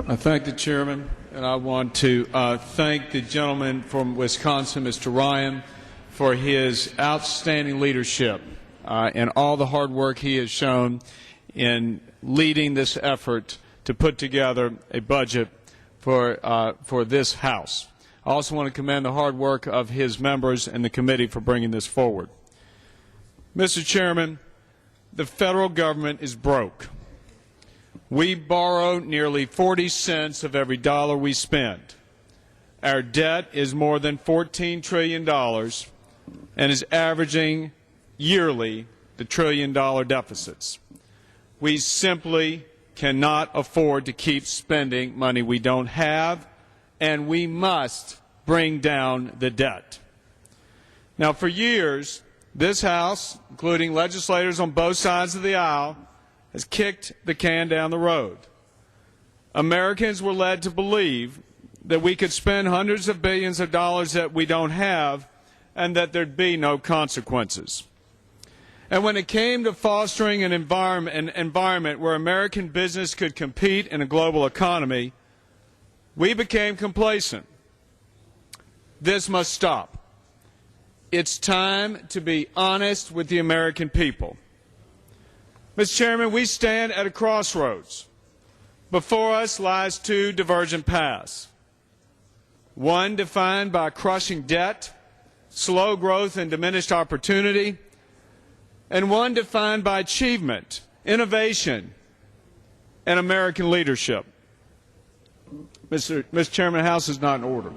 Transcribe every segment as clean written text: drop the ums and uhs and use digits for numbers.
I thank the chairman, and I want to thank the gentleman from Wisconsin, Mr. Ryan, for his outstanding leadership and all the hard work he has shown in leading this effort to put together a budget for this House. I also want to commend the hard work of his members and the committee for bringing this forward. Mr. Chairman, the federal government is broke. We borrow nearly 40 cents of every dollar we spend. Our debt is more than $14 trillion and is averaging yearly the trillion-dollar deficits. We simply cannot afford to keep spending money we don't have, and we must bring down the debt. Now, for years, this House, including legislators on both sides of the aisle, has kicked the can down the road. Americans were led to believe that we could spend hundreds of billions of dollars that we don't have and that there'd be no consequences. And when it came to fostering an environment where American business could compete in a global economy, we became complacent. This must stop. It's time to be honest with the American people. Mr. Chairman, we stand at a crossroads. Before us lies two divergent paths. One defined by crushing debt, slow growth and diminished opportunity, and one defined by achievement, innovation, and American leadership. Mr. Chairman, the House is not in order.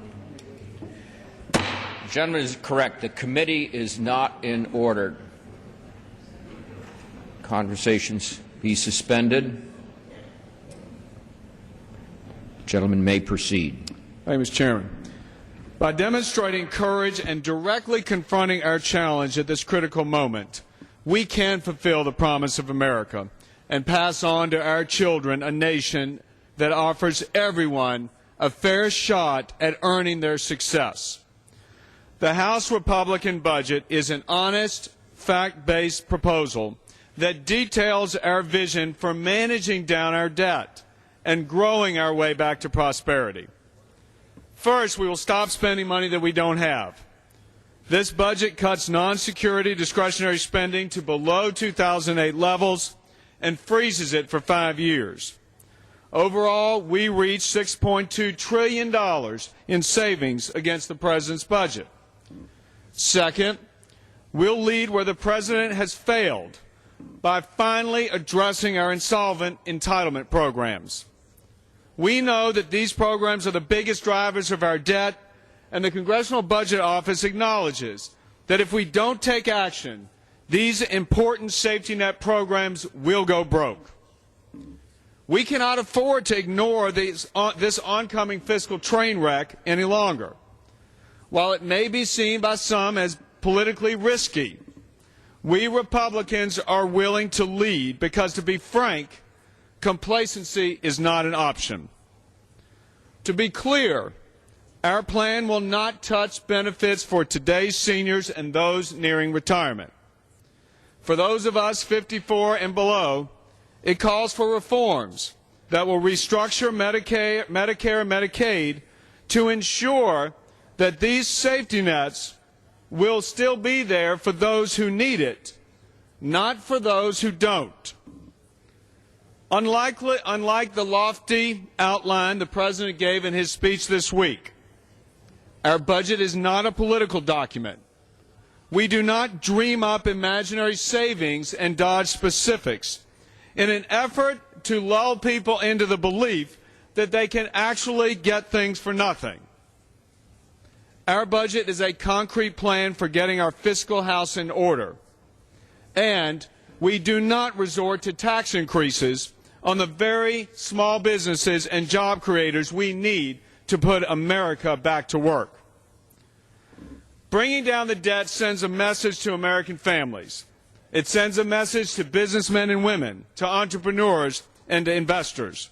The gentleman is correct. The committee is not in order. Conversations be suspended. The gentleman may proceed. Thank you, Mr. Chairman. By demonstrating courage and directly confronting our challenge at this critical moment, we can fulfill the promise of America and pass on to our children a nation that offers everyone a fair shot at earning their success. The House Republican budget is an honest, fact-based proposal that details our vision for managing down our debt and growing our way back to prosperity. First, we will stop spending money that we don't have. This budget cuts non-security discretionary spending to below 2008 levels and freezes it for 5 years. Overall, we reached $6.2 trillion in savings against the President's budget. Second, we'll lead where the President has failed by finally addressing our insolvent entitlement programs. We know that these programs are the biggest drivers of our debt, and the Congressional Budget Office acknowledges that if we don't take action, these important safety net programs will go broke. We cannot afford to ignore this oncoming fiscal train wreck any longer. While it may be seen by some as politically risky, we Republicans are willing to lead because, to be frank, complacency is not an option. To be clear, our plan will not touch benefits for today's seniors and those nearing retirement. For those of us 54 and below, it calls for reforms that will restructure Medicare and Medicaid to ensure that these safety nets will still be there for those who need it, not for those who don't. Unlike the lofty outline the President gave in his speech this week, our budget is not a political document. We do not dream up imaginary savings and dodge specifics in an effort to lull people into the belief that they can actually get things for nothing. Our budget is a concrete plan for getting our fiscal house in order, and we do not resort to tax increases on the very small businesses and job creators we need to put America back to work. Bringing down the debt sends a message to American families. It sends a message to businessmen and women, to entrepreneurs and to investors.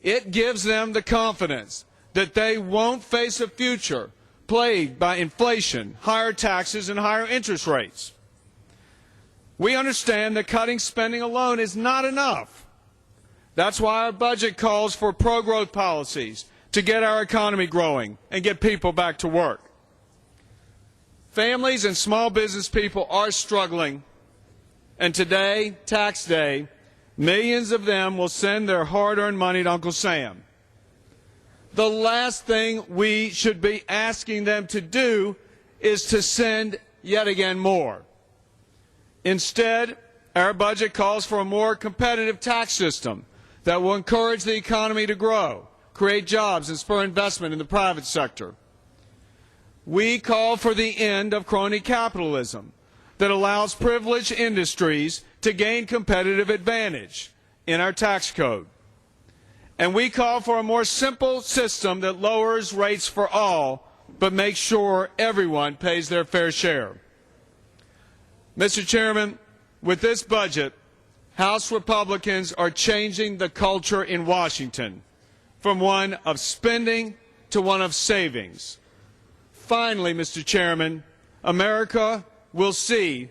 It gives them the confidence that they won't face a future plagued by inflation, higher taxes, and higher interest rates. We understand that cutting spending alone is not enough. That's why our budget calls for pro-growth policies to get our economy growing and get people back to work. Families and small business people are struggling, and today, tax day, millions of them will send their hard-earned money to Uncle Sam. The last thing we should be asking them to do is to send yet again more. Instead, our budget calls for a more competitive tax system that will encourage the economy to grow, create jobs, and spur investment in the private sector. We call for the end of crony capitalism that allows privileged industries to gain competitive advantage in our tax code. And we call for a more simple system that lowers rates for all, but makes sure everyone pays their fair share. Mr. Chairman, with this budget, House Republicans are changing the culture in Washington from one of spending to one of savings. Finally, Mr. Chairman, America will see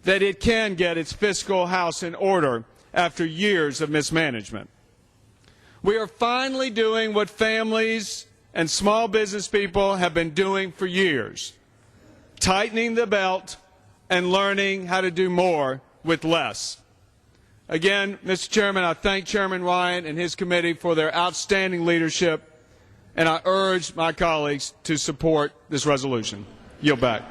that it can get its fiscal house in order after years of mismanagement. We are finally doing what families and small business people have been doing for years, tightening the belt and learning how to do more with less. Again, Mr. Chairman, I thank Chairman Ryan and his committee for their outstanding leadership, and I urge my colleagues to support this resolution. Yield back.